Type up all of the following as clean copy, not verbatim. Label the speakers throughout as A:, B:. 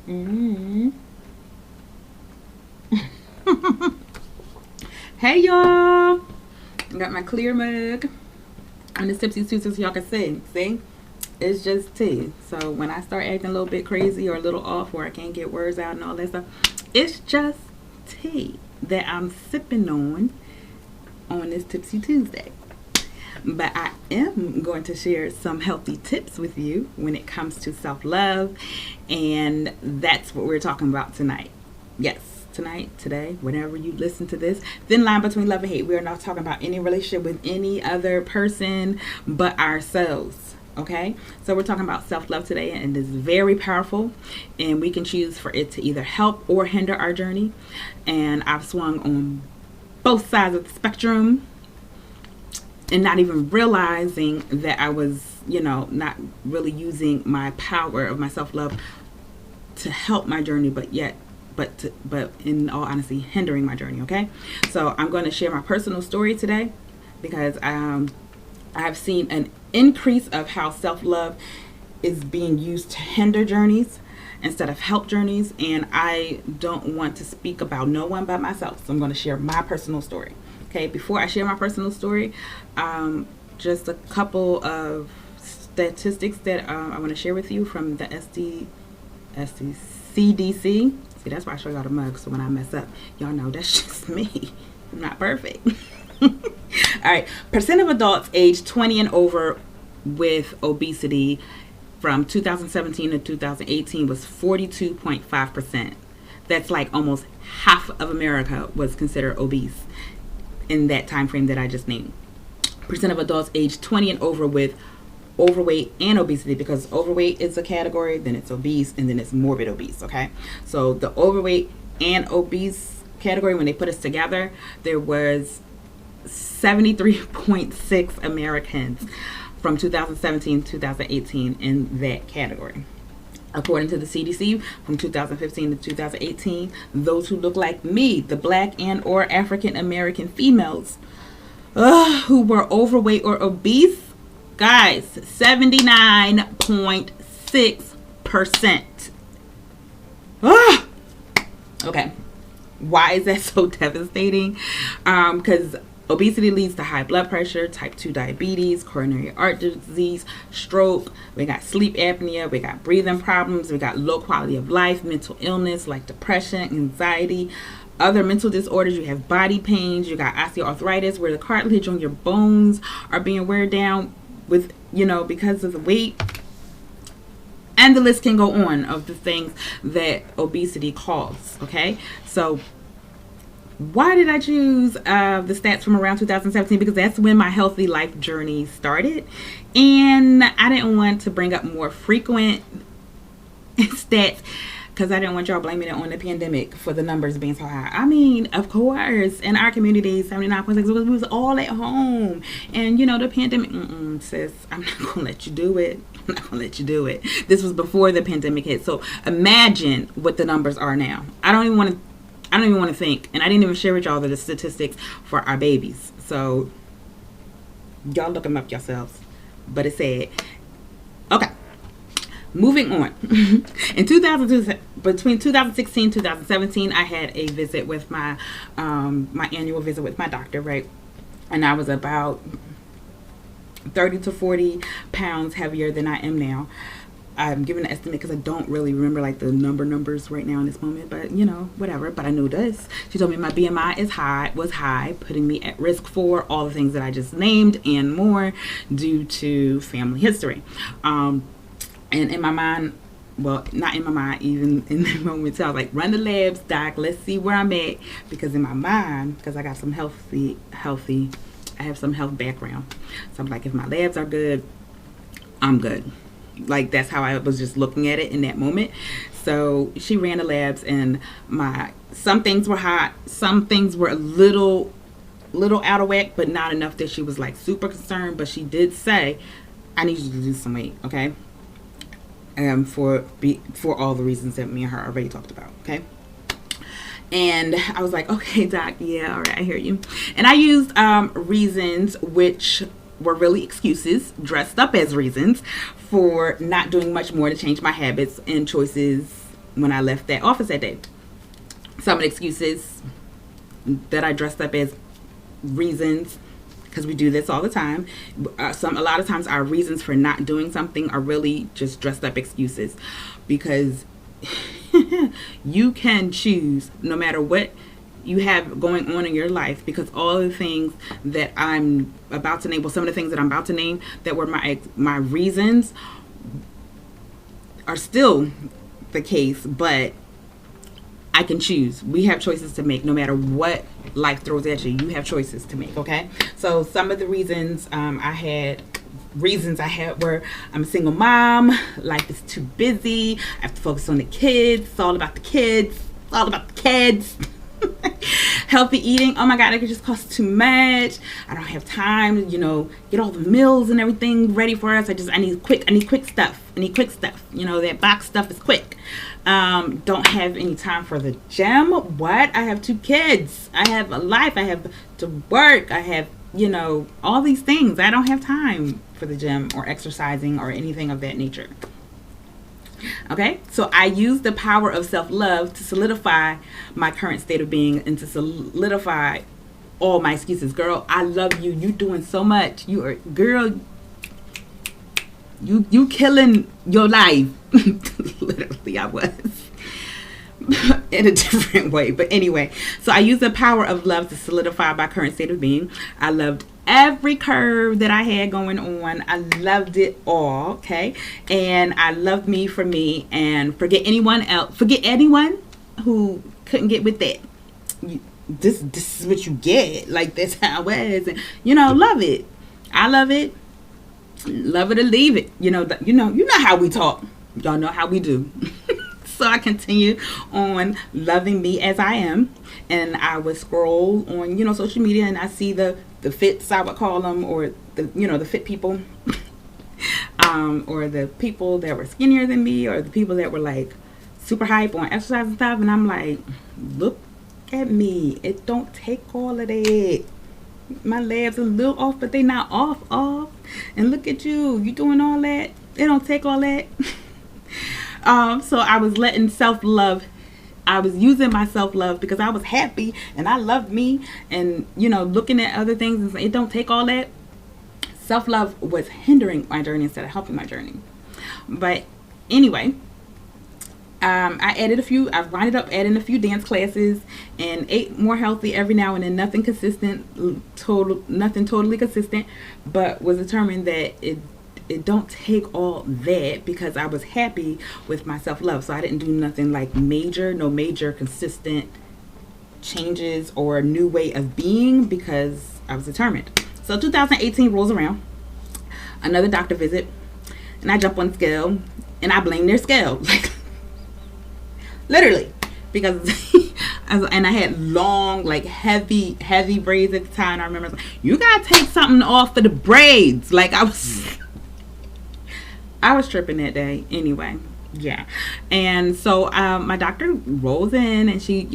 A: Mm. Hey y'all! Got my clear mug and it's Tipsy Tuesday so y'all can see. See? It's just tea. So when I start acting a little bit crazy or a little off or I can't get words out and all that stuff, it's just tea that I'm sipping on this Tipsy Tuesday. But I am going to share some healthy tips with you when it comes to self-love, and that's what we're talking about tonight. Yes, tonight, today, whenever you listen to this, thin line between love and hate. We are not talking about any relationship with any other person but ourselves. Okay, so we're talking about self-love today, and it's very powerful, and we can choose for it to either help or hinder our journey. And I've swung on both sides of the spectrum and not even realizing that I was, not really using my power of my self-love to help my journey, but in all honesty, hindering my journey. Okay, so I'm going to share my personal story today because I've seen an increase of how self-love is being used to hinder journeys instead of help journeys, and I don't want to speak about no one but myself, so I'm going to share my personal story. Okay, before I share my personal story, just a couple of statistics that I want to share with you from the CDC. See, that's why I show y'all the mug, so when I mess up, y'all know that's just me. I'm not perfect. All right, percent of adults aged 20 and over with obesity from 2017 to 2018 was 42.5%. That's like almost half of America was considered obese in that time frame that I just named. Percent of adults aged 20 and over with overweight and obesity, because overweight is a category, then it's obese, and then it's morbid obese. Okay, so the overweight and obese category, when they put us together, there was 73.6 Americans from 2017 to 2018 in that category. According to the CDC, from 2015 to 2018, those who look like me, the black and or African American females who were overweight or obese, guys, 79.6%. Okay. Why is that so devastating? Because obesity leads to high blood pressure, type 2 diabetes, coronary artery disease, stroke. We got sleep apnea. We got breathing problems. We got low quality of life, mental illness like depression, anxiety, other mental disorders. You have body pains. You got osteoarthritis, where the cartilage on your bones are being wear down with, because of the weight. And the list can go on of the things that obesity causes. Okay, so why did I choose the stats from around 2017? Because that's when my healthy life journey started. And I didn't want to bring up more frequent stats because I didn't want y'all blaming it on the pandemic for the numbers being so high. I mean, of course, in our community, 79.6, we was all at home. And, the pandemic, sis, I'm not going to let you do it. I'm not going to let you do it. This was before the pandemic hit. So imagine what the numbers are now. I don't even want to think, and I didn't even share with y'all the statistics for our babies. So y'all look them up yourselves. But it's sad. Okay, moving on. In 2002, between 2016 and 2017, I had a visit with my annual visit with my doctor, right? And I was about 30 to 40 pounds heavier than I am now. I'm giving an estimate because I don't really remember like the numbers right now in this moment, but whatever. But I knew this. She told me my BMI was high, putting me at risk for all the things that I just named and more due to family history. And in my mind, well, not in my mind, even in the moment, so I was like, run the labs, doc, let's see where I'm at. Because in my mind, because I got some I have some health background. So I'm like, if my labs are good, I'm good. Like, that's how I was just looking at it in that moment. So she ran the labs, and some things were hot, some things were a little out of whack, but not enough that she was like super concerned. But she did say, I need you to lose some weight, okay? For all the reasons that me and her already talked about, okay? And I was like, okay, doc, yeah, all right, I hear you. And I used reasons which were really excuses dressed up as reasons for not doing much more to change my habits and choices when I left that office that day. Some of the excuses that I dressed up as reasons, because we do this all the time. A lot of times our reasons for not doing something are really just dressed up excuses, because you can choose no matter what you have going on in your life, because all the things that I'm about to name, well, some of the things that I'm about to name that were my reasons are still the case, but I can choose. We have choices to make no matter what life throws at you. You have choices to make, okay? So some of the reasons I had were, I'm a single mom, life is too busy, I have to focus on the kids, it's all about the kids, healthy eating, oh my god, it could just cost too much, I don't have time to, get all the meals and everything ready for us, I need quick stuff, that box stuff is quick. Don't have any time for the gym. What? I have 2 kids, I have a life, I have to work, I have all these things. I don't have time for the gym or exercising or anything of that nature. Okay, so I use the power of self-love to solidify my current state of being and to solidify all my excuses. Girl, I love you. You doing so much. You killing your life. Literally, I was. In a different way. But anyway, so I use the power of love to solidify my current state of being. I loved every curve that I had going on. I loved it all, okay? And I loved me for me, and forget anyone who couldn't get with that. This is what you get. Like, that's how I was. And, love it. I love it. Love it or leave it. You know how we talk. Y'all know how we do. So I continue on loving me as I am, and I would scroll on social media, and I see the fits, I would call them, or the fit people, or the people that were skinnier than me, or the people that were like super hype on exercise and stuff, and I'm like, look at me, it don't take all of that. My legs are a little off, but they not off, and look at you doing all that. It don't take all that. So I was letting self-love, I was using my self-love because I was happy and I loved me, and looking at other things and saying, it don't take all that. Self-love was hindering my journey instead of helping my journey. But anyway, I wound up adding a few dance classes and ate more healthy every now and then. Nothing totally consistent, but was determined that it don't take all that, because I was happy with my self-love. So I didn't do nothing like no major consistent changes or a new way of being, because I was determined. So 2018 rolls around, another doctor visit, and I jump on the scale and I blame their scale. Like, literally, because and I had long, like heavy braids at the time. I remember, you gotta take something off for the braids. Like, I was tripping that day. Anyway, yeah. And so my doctor rolls in, and she,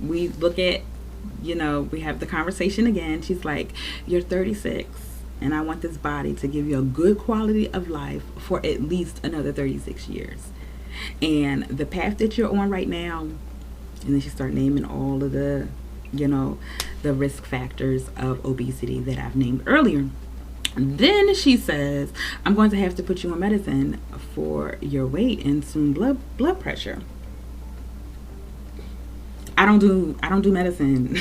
A: we look at, we have the conversation again. She's like, you're 36, and I want this body to give you a good quality of life for at least another 36 years. And the path that you're on right now, and then she started naming all of the, the risk factors of obesity that I've named earlier. Then she says, I'm going to have to put you on medicine for your weight and some blood pressure. I don't do medicine.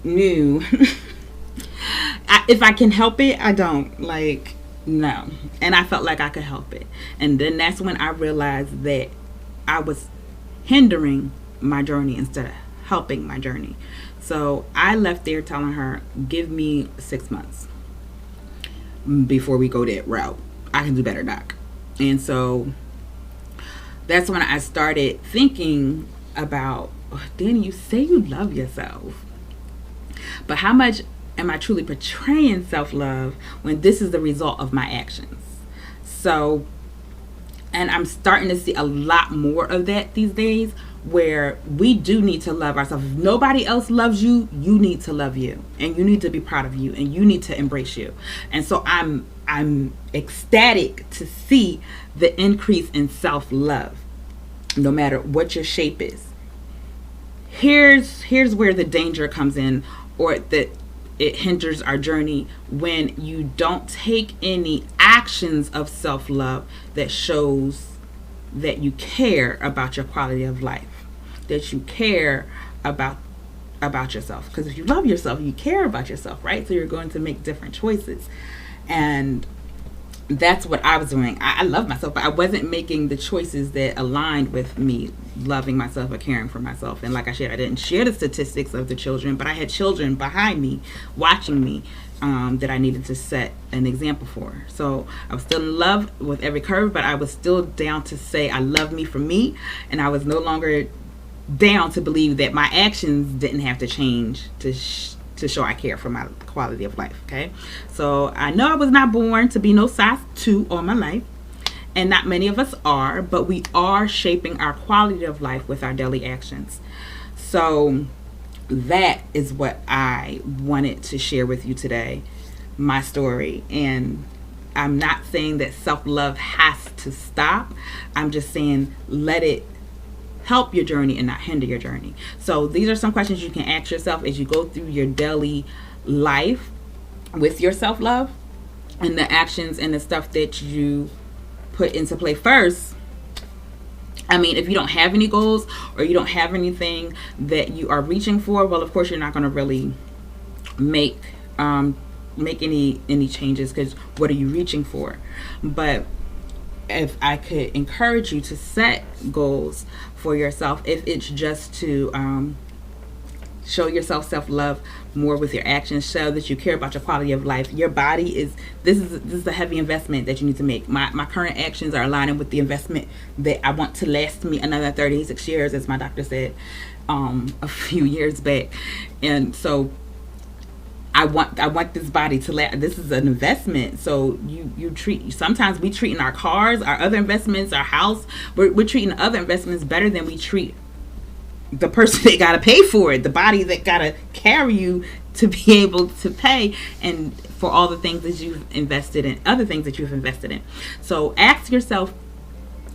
A: No. If I can help it, I don't. Like, no. And I felt like I could help it. And then that's when I realized that I was hindering my journey instead of helping my journey. So I left there telling her, give me 6 months before we go that route. I can do better, doc. And so that's when I started thinking about, Danny, you say you love yourself, but how much am I truly portraying self-love when this is the result of my actions? So, and I'm starting to see a lot more of that these days, where we do need to love ourselves. If nobody else loves you, you need to love you, and you need to be proud of you, and you need to embrace you. And so I'm ecstatic to see the increase in self-love. no matter what your shape is. Here's where the danger comes in, or that it hinders our journey, when you don't take any actions of self-love that shows that you care about your quality of life, that you care about yourself. Because if you love yourself, you care about yourself, right? So you're going to make different choices. And that's what I was doing. I love myself, but I wasn't making the choices that aligned with me loving myself or caring for myself. And like I said, I didn't share the statistics of the children, but I had children behind me watching me, that I needed to set an example for. So I was still in love with every curve, but I was still down to say I love me for me, and I was no longer down to believe that my actions didn't have to change to show I care for my quality of life. Okay, so I know I was not born to be no size 2 all my life, and not many of us are, but we are shaping our quality of life with our daily actions. So that is what I wanted to share with you today, my story. And I'm not saying that self-love has to stop. I'm just saying let it help your journey and not hinder your journey. So these are some questions you can ask yourself as you go through your daily life with your self-love, and the actions and the stuff that you put into play first. I mean, if you don't have any goals or you don't have anything that you are reaching for, well, of course, you're not going to really make any changes, because what are you reaching for? But if I could encourage you to set goals for yourself, if it's just to show yourself self-love more with your actions, show that you care about your quality of life. Your body is this is a heavy investment that you need to make. My current actions are aligning with the investment that I want to last me another 36 years, as my doctor said a few years back. And so I want this body to last. This is an investment. So you treat, sometimes we treating our cars, our other investments, our house, we're treating other investments better than we treat the person that got to pay for it, the body that got to carry you to be able to pay, and for all the things that you've invested in, other things that you've invested in. So ask yourself,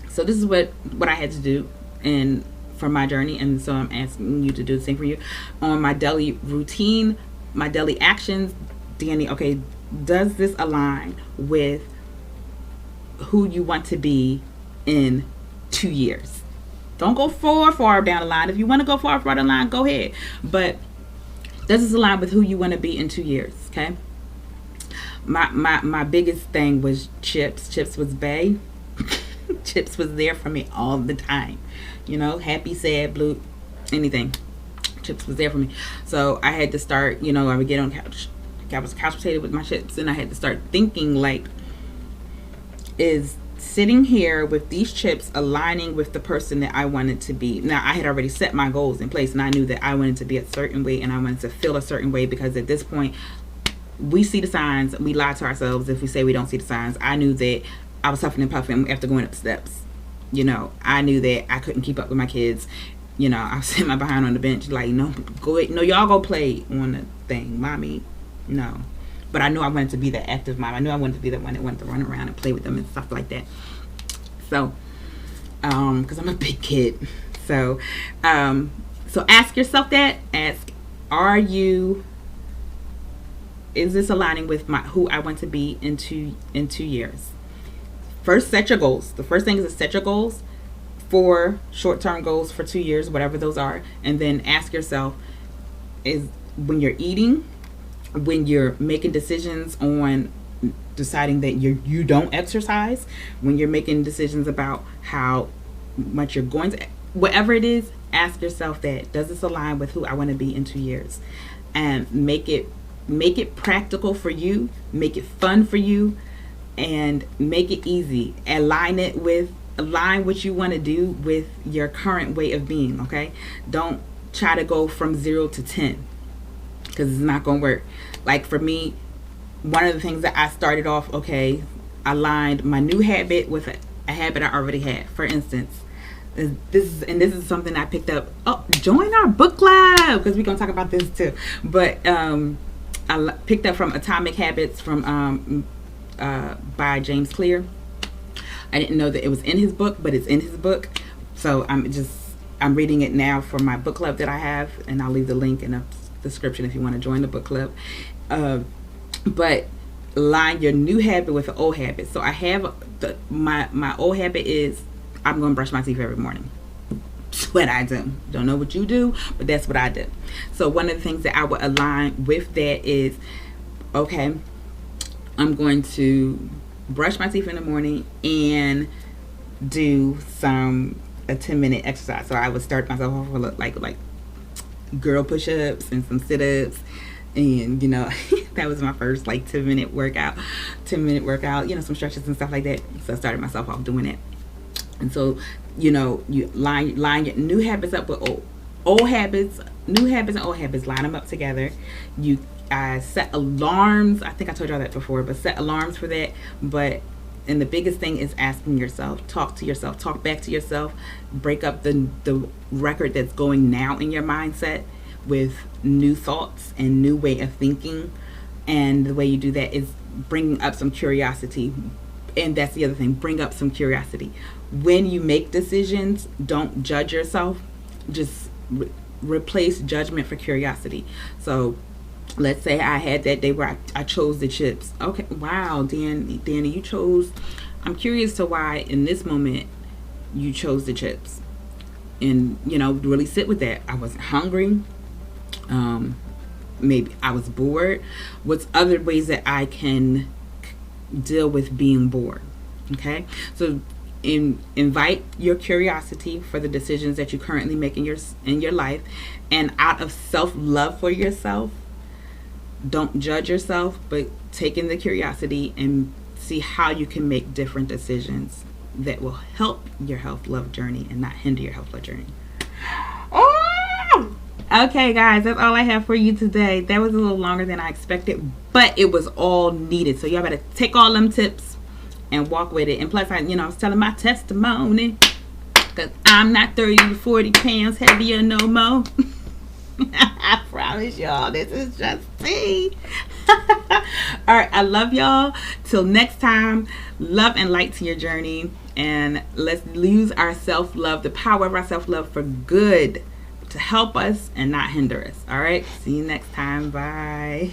A: so this is what I had to do and for my journey, and so I'm asking you to do the same for you. On my daily routine, my daily actions, Danny, okay, does this align with who you want to be in 2 years? Don't go far down the line. If you want to go far down the line, go ahead. But does this align with who you want to be in 2 years? Okay. My biggest thing was Chips. Chips was bae. Chips was there for me all the time. You know, happy, sad, blue, anything. Chips was there for me. So I had to start, you know, I would get on the couch. I was couch potato with my chips, and I had to start thinking, like, is sitting here with these chips aligning with the person that I wanted to be? Now, I had already set my goals in place, and I knew that I wanted to be a certain way, and I wanted to feel a certain way, because at this point, we see the signs. We lie to ourselves if we say we don't see the signs. I knew that I was huffing and puffing after going up the steps. You know, I knew that I couldn't keep up with my kids. You know, I was sitting my behind on the bench, like, no, go ahead. No, y'all go play on the thing, mommy. No. But I knew I wanted to be the active mom. I knew I wanted to be the one that wanted to run around and play with them and stuff like that. So, because I'm a big kid. So ask yourself that. Ask, is this aligning with who I want to be in 2 years? First, set your goals. The first thing is to set your goals for short-term goals for 2 years, whatever those are. And then ask yourself, is when you're eating, when you're making decisions on deciding that you don't exercise, when you're making decisions about how much you're going to, whatever it is, ask yourself that, does this align with who I want to be in 2 years? And make it practical for you, make it fun for you, and make it easy. Align what you want to do with your current way of being. Okay, don't try to go from 0 to 10, because it's not going to work. Like for me, one of the things that I started off, okay, aligned my new habit with a habit I already had. For instance, this is something I picked up. Oh, join our book club, because we're going to talk about this too. But I picked up from Atomic Habits from by James Clear. I didn't know that it was in his book, but it's in his book. So I'm reading it now for my book club that I have, and I'll leave the link in the description if you want to join the book club. But line your new habit with an old habit. So I have my old habit is I'm going to brush my teeth every morning. That's what I do. Don't know what you do, but that's what I do. So one of the things that I would align with that is, okay, I'm going to brush my teeth in the morning and do a 10-minute exercise. So I would start myself off with like girl push-ups and some sit-ups, and that was my first like 10-minute workout, some stretches and stuff like that. So I started myself off doing it. And so you line your new habits up with old habits, new habits and old habits, line them up together. You set alarms. I think I told y'all that before, but set alarms for that. And the biggest thing is asking yourself, talk to yourself, talk back to yourself, break up the record that's going now in your mindset with new thoughts and new way of thinking. And the way you do that is bringing up some curiosity. And that's the other thing, bring up some curiosity. When you make decisions, don't judge yourself. Just replace judgment for curiosity. So let's say I had that day where I chose the chips. Okay, wow, Danny, you chose. I'm curious to why in this moment you chose the chips. And, really sit with that. I wasn't hungry. Maybe I was bored. What's other ways that I can deal with being bored? Okay, so invite your curiosity for the decisions that you currently make in your life, and out of self-love for yourself, don't judge yourself, but take in the curiosity and see how you can make different decisions that will help your health-love journey and not hinder your health-love journey. Oh! Okay, guys, that's all I have for you today. That was a little longer than I expected, but it was all needed. So y'all better take all them tips and walk with it. And plus, I was telling my testimony, because I'm not 30 to 40 pounds heavier no more. I promise y'all, this is just tea. All right, I love y'all. Till next time, love and light to your journey. And let's use our self-love, the power of our self-love for good, to help us and not hinder us. All right, see you next time. Bye.